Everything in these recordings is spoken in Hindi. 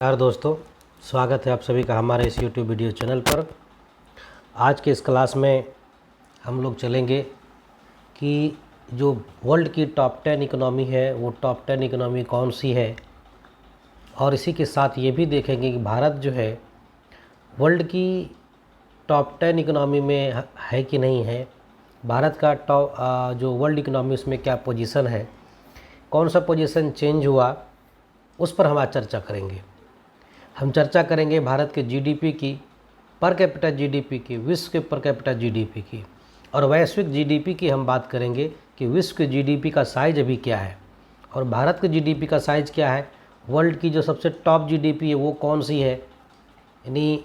नमस्कार दोस्तों, स्वागत है आप सभी का हमारे इस YouTube वीडियो चैनल पर। आज के इस क्लास में हम लोग चलेंगे कि जो वर्ल्ड की टॉप 10 इकोनॉमी है वो टॉप 10 इकोनॉमी कौन सी है, और इसी के साथ ये भी देखेंगे कि भारत जो है वर्ल्ड की टॉप 10 इकोनॉमी में है कि नहीं है। भारत का जो वर्ल्ड इकोनॉमी उसमें क्या पोजीशन है, कौन सा पोजीशन चेंज हुआ, उस पर हम आज चर्चा करेंगे। हम चर्चा करेंगे भारत के जीडीपी की, पर कैपिटा जीडीपी की, विश्व के पर कैपिटा जीडीपी की, और वैश्विक जीडीपी की हम बात करेंगे कि विश्व के जीडीपी का साइज अभी क्या है और भारत के जीडीपी का साइज क्या है। वर्ल्ड की जो सबसे टॉप जीडीपी है वो कौन सी है, यानी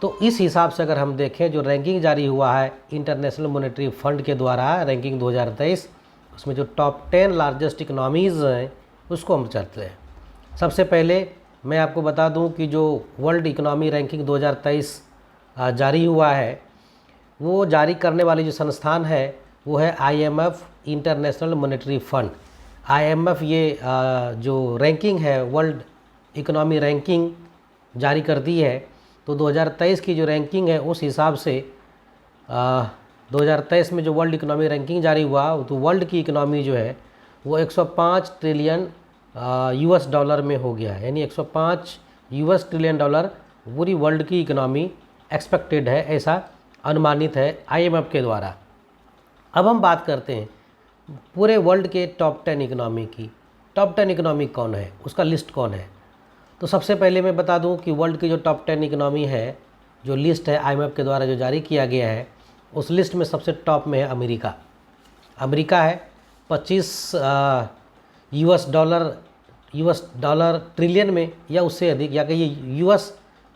तो इस हिसाब से अगर हम देखें जो रैंकिंग जारी हुआ है इंटरनेशनल मॉनेटरी फंड के द्वारा, रैंकिंग 2023, उसमें जो टॉप 10 लार्जेस्ट इकनॉमीज़ हैं उसको हम चलते हैं। सबसे पहले मैं आपको बता दूं कि जो वर्ल्ड इकोनॉमी रैंकिंग 2023 जारी हुआ है, वो जारी करने वाली जो संस्थान है वो है IMF, international monetary fund. IMF ये जो रैंकिंग है, वर्ल्ड इकोनॉमी रैंकिंग जारी करती है। तो 2023 की जो रैंकिंग है उस हिसाब से 2023 में जो वर्ल्ड इकोनॉमी रैंकिंग जारी हुआ तो वर्ल्ड की इकोनॉमी जो है वो 105 ट्रिलियन US डॉलर में हो गया है, यानी 105 US ट्रिलियन डॉलर पूरी वर्ल्ड की इकोनॉमी एक्सपेक्टेड है, ऐसा अनुमानित है IMF के द्वारा। अब हम बात करते हैं पूरे वर्ल्ड के टॉप 10 इकोनॉमी की। टॉप 10 इकोनॉमी कौन है, उसका लिस्ट कौन है। तो सबसे पहले मैं बता दूं कि वर्ल्ड की जो टॉप 10 इकोनॉमी है, जो लिस्ट है IMF के द्वारा जो जारी किया गया है, उस लिस्ट में सबसे टॉप में है अमेरिका। अमेरिका है 25 US डॉलर ट्रिलियन में या उससे अधिक, या कहिए US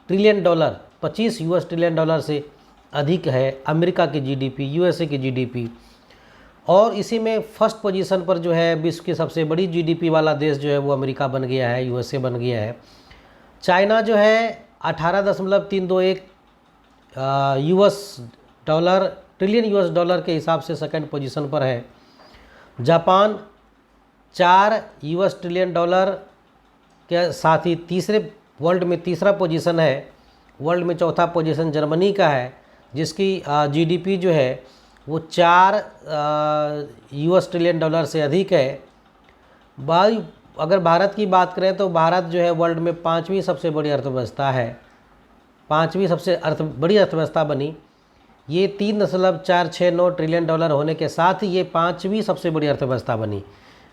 trillion dollar, 25 US trillion dollar से अधिक है अमेरिका की जीडीपी, USA की जीडीपी। और इसी में फर्स्ट पोजीशन पर जो है विश्व की सबसे बड़ी जीडीपी वाला देश जो है वो अमेरिका बन गया है, USA बन गया है। चाइना जो है 18.321 ट्रिलियन US डॉलर के हिसाब से सेकंड पोजीशन पर है। जापान 4 US ट्रिलियन डॉलर के साथ ही वर्ल्ड में तीसरा पोजीशन है। वर्ल्ड में चौथा पोजीशन जर्मनी का है, जिसकी जीडीपी जो है वो 4 US ट्रिलियन डॉलर से अधिक है। अगर भारत की बात करें तो भारत जो है वर्ल्ड में 5वीं सबसे बड़ी अर्थव्यवस्था है, 5वीं सबसे बड़ी अर्थव्यवस्था बनी। ये 3.469 ट्रिलियन डॉलर होने के साथ ही ये 5वीं सबसे बड़ी अर्थव्यवस्था बनी,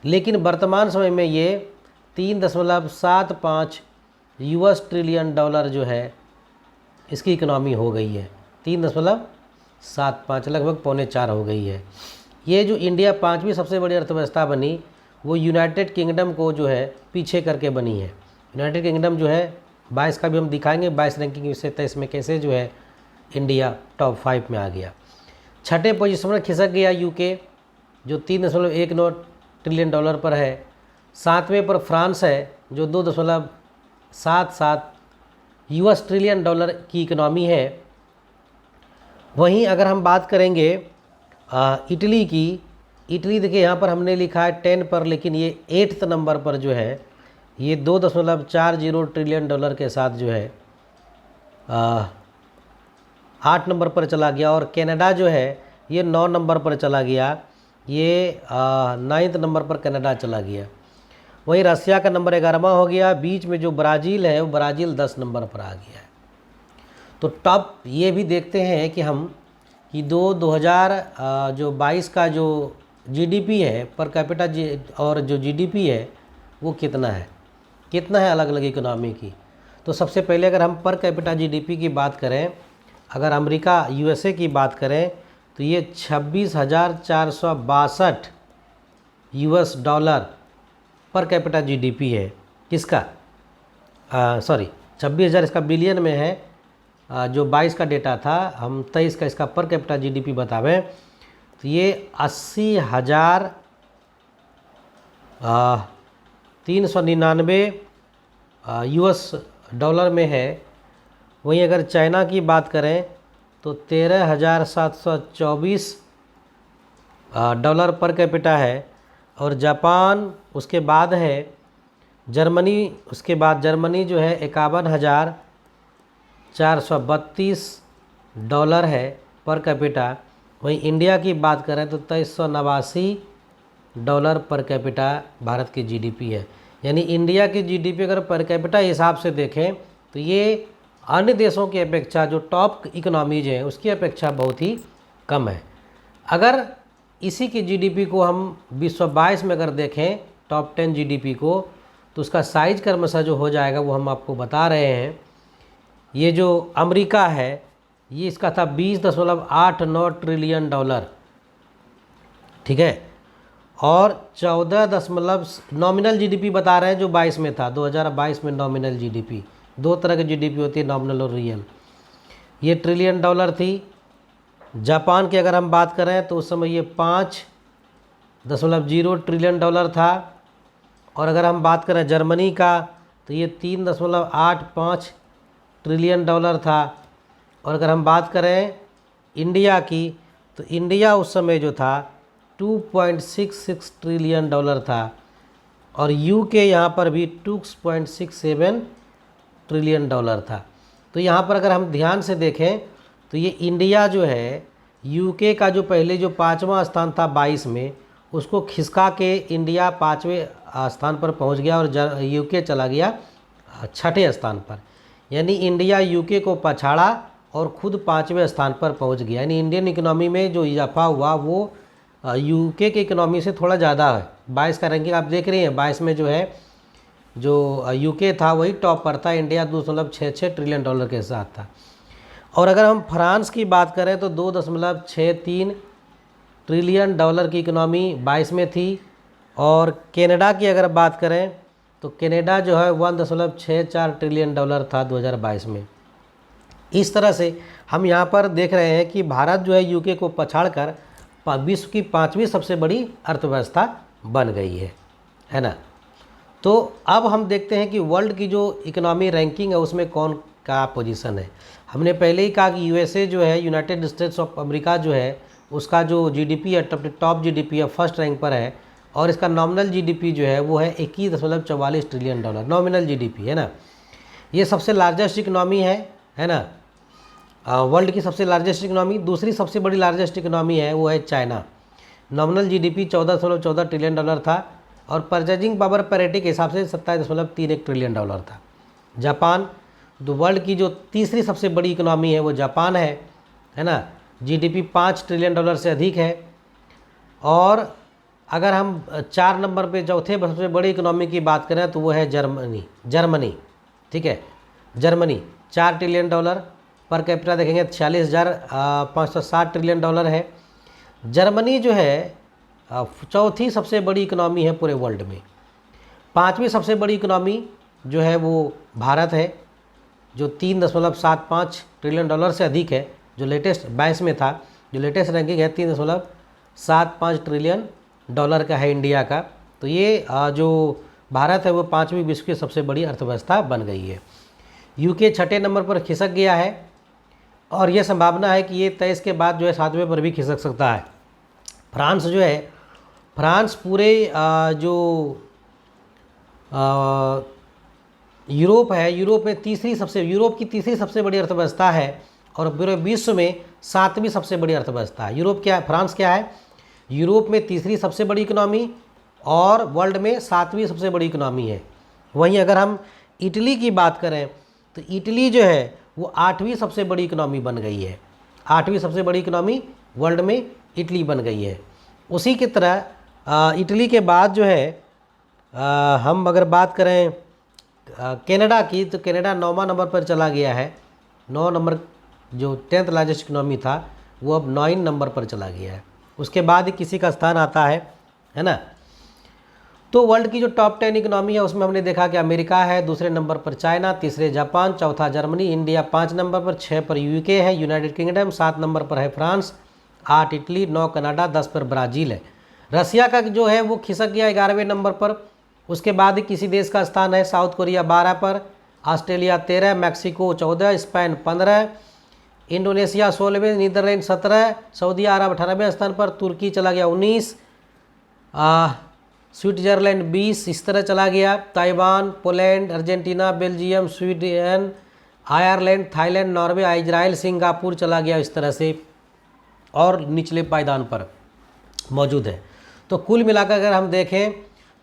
लेकिन वर्तमान समय में ये 3.75 US ट्रिलियन डॉलर जो है इसकी इकोनॉमी हो गई है। 3.75 लगभग 3.4 हो गई है। ये जो इंडिया 5वीं सबसे बड़ी अर्थव्यवस्था बनी वो यूनाइटेड किंगडम को जो है पीछे करके बनी है। यूनाइटेड किंगडम जो है 22 का भी हम दिखाएंगे, 22 रैंकिंग से 23 में कैसे जो है इंडिया टॉप 5 में आ गया। छठे पोजीशन पर खिसक गया UK जो 3.19 ट्रिलियन डॉलर पर है। 7वें पर फ्रांस है जो 2.77 US ट्रिलियन डॉलर की इकोनॉमी है। वहीं अगर हम बात करेंगे इटली की, इटली देखिए यहाँ पर हमने लिखा है 10 पर, लेकिन ये 8th नंबर पर जो है ये 2.40 ट्रिलियन डॉलर के साथ जो है 8 नंबर पर चला गया। और कनाडा जो है ये 9 नंबर पर चला गया, ये 9th नंबर पर कनाडा चला गया। वहीं रसिया का नंबर 11वां हो गया। बीच में जो ब्राज़ील है वो ब्राज़ील 10 नंबर पर आ गया है। तो टॉप ये भी देखते हैं कि हम कि 2022 का जो जीडीपी है पर कैपिटा और जो जीडीपी है वो कितना है अलग अलग इकोनॉमी की। तो सबसे पहले अगर हम पर कैपिटा जीडीपी की बात करें, अगर अमेरिका USA की बात करें तो ये 26,462 US dollar per capita GDP है। किसका 26,000 इसका बिलियन में है। जो 22 का डेटा था, हम 23 का इसका पर कैपिटा जीडीपी बतावें तो ये 80,399 US डॉलर में है। वहीं अगर चाइना की बात करें तो 13,724 डॉलर पर कैपिटा है। और जापान उसके बाद है जर्मनी, उसके बाद जर्मनी जो है $51,432 है पर कैपिटा। वहीं इंडिया की बात करें तो $2389 पर कैपिटा भारत की जीडीपी है। यानी इंडिया की जीडीपी अगर पर कैपिटा हिसाब से देखें तो ये अन्य देशों की अपेक्षा, जो टॉप इकोनॉमीज हैं उसकी अपेक्षा बहुत ही कम है। अगर इसी की जीडीपी को हम 2022 में अगर देखें टॉप 10 जीडीपी को, तो उसका साइज क्रमशः जो हो जाएगा वो हम आपको बता रहे हैं। ये जो अमेरिका है ये इसका था $20.89 ट्रिलियन, ठीक है, और 14 नॉमिनल जीडीपी बता रहे हैं जो 22 में था, 2022 में नॉमिनल जीडीपी। दो तरह की जीडीपी होती है, नॉमिनल और रियल। ये ट्रिलियन डॉलर थी। जापान की अगर हम बात करें तो उस समय ये 5.0 ट्रिलियन डॉलर था। और अगर हम बात करें जर्मनी का तो ये 3.85 ट्रिलियन डॉलर था। और अगर हम बात करें इंडिया की तो इंडिया उस समय जो था 2.66 ट्रिलियन डॉलर था। और यूके यहाँ पर भी 2.67 ट्रिलियन डॉलर था। तो यहाँ पर अगर हम ध्यान से देखें तो ये इंडिया जो है यूके का जो पहले जो 5वां स्थान था 22 में, उसको खिसका के इंडिया 5वें स्थान पर पहुँच गया और यूके चला गया 6ठे स्थान पर। यानी इंडिया यूके को पछाड़ा और खुद 5वें स्थान पर पहुँच गया। यानी इंडियन इकोनॉमी में जो इजाफा हुआ वो यूके की इकोनॉमी से थोड़ा ज़्यादा है। 22 का रैंकिंग आप देख रहे हैं, 22 में जो है जो यूके था वही टॉप पर था, इंडिया 2.66 ट्रिलियन डॉलर के साथ था। और अगर हम फ्रांस की बात करें तो 2.63 ट्रिलियन डॉलर की इकोनॉमी 22 में थी। और कनाडा की अगर बात करें तो कनाडा जो है 1.64 ट्रिलियन डॉलर था 2022 में। इस तरह से हम यहाँ पर देख रहे हैं कि भारत जो है यूके को पछाड़कर विश्व की 5वीं सबसे बड़ी अर्थव्यवस्था बन गई है ना। तो अब हम देखते हैं कि वर्ल्ड की जो इकोनॉमी रैंकिंग है उसमें कौन का पोजीशन है। हमने पहले ही कहा कि यूएसए जो है, यूनाइटेड स्टेट्स ऑफ अमेरिका जो है, उसका जो जीडीपी है टॉप जीडीपी है, फर्स्ट रैंक पर है। और इसका नॉमिनल जीडीपी जो है वो है $21.44 ट्रिलियन, नॉमिनल जीडीपी है ना। ये सबसे लार्जेस्ट इकोनॉमी है ना, वर्ल्ड की सबसे लार्जेस्ट इकोनॉमी। दूसरी सबसे बड़ी लार्जेस्ट इकोनॉमी है वो है China. Nominal GDP $14.14 trillion dollar था और परचेजिंग पावर पैरिटी के हिसाब से 27.31 ट्रिलियन डॉलर था। जापान, जो वर्ल्ड की जो तीसरी सबसे बड़ी इकोनॉमी है वो जापान है ना, जीडीपी $5 ट्रिलियन से अधिक है। और अगर हम 4 नंबर पे चौथे सबसे बड़ी इकोनॉमी की बात करें तो वो है जर्मनी, ठीक है। जर्मनी $4 ट्रिलियन, पर कैपिटा देखेंगे 46,560 ट्रिलियन डॉलर है। जर्मनी जो है चौथी सबसे बड़ी इकोनॉमी है पूरे वर्ल्ड में। 5वीं सबसे बड़ी इकोनॉमी जो है वो भारत है, जो 3.75 ट्रिलियन डॉलर से अधिक है, जो लेटेस्ट 22 में था। जो लेटेस्ट रैंकिंग है 3.75 ट्रिलियन डॉलर का है इंडिया का। तो ये जो भारत है वो 5वीं विश्व की सबसे बड़ी अर्थव्यवस्था बन गई है। यूके 6ठे नंबर पर खिसक गया है और यह संभावना है कि ये 23 के बाद जो है 7वें पर भी खिसक सकता है। फ्रांस जो है, फ्रांस पूरे जो यूरोप है, यूरोप की तीसरी सबसे बड़ी अर्थव्यवस्था है और पूरे विश्व में 7वीं सबसे बड़ी अर्थव्यवस्था है। यूरोप क्या है, फ्रांस क्या है, यूरोप में तीसरी सबसे बड़ी इकोनॉमी और वर्ल्ड में 7वीं सबसे बड़ी इकोनॉमी है। वहीं अगर हम इटली की बात करें तो इटली जो है वो 8वीं सबसे बड़ी इकोनॉमी बन गई है। 8वीं सबसे बड़ी इकोनॉमी वर्ल्ड में इटली बन गई है। उसी की तरह इटली के बाद जो है हम अगर बात करें कनाडा की तो कनाडा 9वां नंबर पर चला गया है। 9 नंबर जो 10th लार्जेस्ट इकोनॉमी था वो अब 9 नंबर पर चला गया है। उसके बाद ही किसी का स्थान आता है ना। तो वर्ल्ड की जो टॉप 10 इकोनॉमी है उसमें हमने देखा कि अमेरिका है, दूसरे नंबर पर चाइना, तीसरे जापान, चौथा जर्मनी, इंडिया 5 नंबर पर, 6 पर यूके है, यूनाइटेड किंगडम, 7 नंबर पर है फ्रांस, 8 इटली, 9 कनाडा, 10 पर ब्राज़ील है। रसिया का जो है वो खिसक गया 11वें नंबर पर। उसके बाद ही किसी देश का स्थान है, साउथ कोरिया 12 पर, ऑस्ट्रेलिया 13, मैक्सिको 14, स्पेन 15, इंडोनेशिया 16वें, नीदरलैंड 17, सऊदी अरब 18वें स्थान पर, तुर्की चला गया 19, स्विट्ज़रलैंड 20, इस तरह चला गया। Taiwan, Poland, Argentina, Belgium, Sweden, Ireland, Thailand, Norway, Israel, Singapore चला गया इस तरह से, और निचले पायदान पर मौजूद है। तो कुल मिलाकर अगर हम देखें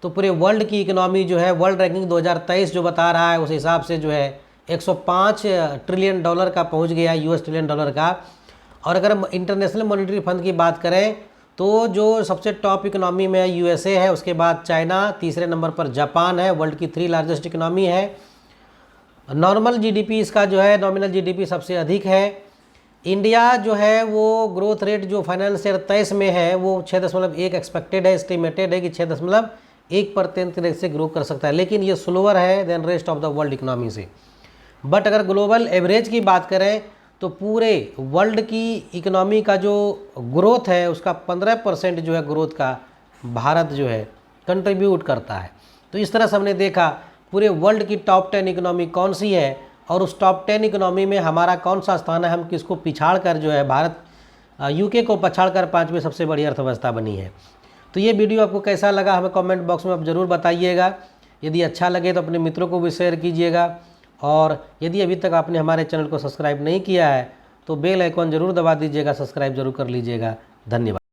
तो पूरे वर्ल्ड की इकोनॉमी जो है, वर्ल्ड रैंकिंग 2023 जो बता रहा है, उस हिसाब से जो है 105 ट्रिलियन डॉलर का पहुंच गया, यूएस ट्रिलियन डॉलर का। और अगर हम इंटरनेशनल मॉनेटरी फंड की बात करें तो जो सबसे टॉप इकोनॉमी में यूएसए है, उसके बाद चाइना, तीसरे नंबर पर जापान है, वर्ल्ड की 3 लार्जेस्ट इकोनॉमी है। नॉर्मल जीडीपी इसका जो है, नॉमिनल जीडीपी सबसे अधिक है। इंडिया जो है वो ग्रोथ रेट जो फाइनेंशियल 23 में है वो 6.1 एक्सपेक्टेड है, एस्टिमेटेड है कि 6.1% रेट से ग्रो कर सकता है, लेकिन ये स्लोअर है then rest of the world economy से। बट अगर ग्लोबल एवरेज की बात करें तो पूरे वर्ल्ड की इकोनॉमी का जो ग्रोथ है उसका 15% जो है ग्रोथ का भारत जो है कंट्रीब्यूट करता है। तो इस तरह से हमने देखा पूरे वर्ल्ड की टॉप 10 इकोनॉमी कौन सी है, और उस टॉप 10 इकोनॉमी में हमारा कौन सा स्थान है, हम किसको पिछाड़ कर जो है भारत यूके को पछाड़ कर 5वीं सबसे बड़ी अर्थव्यवस्था बनी है। तो ये वीडियो आपको कैसा लगा हमें कमेंट बॉक्स में आप ज़रूर बताइएगा। यदि अच्छा लगे तो अपने मित्रों को भी शेयर कीजिएगा, और यदि अभी तक आपने हमारे चैनल को सब्सक्राइब नहीं किया है तो बेल आइकॉन ज़रूर दबा दीजिएगा, सब्सक्राइब जरूर कर लीजिएगा। धन्यवाद।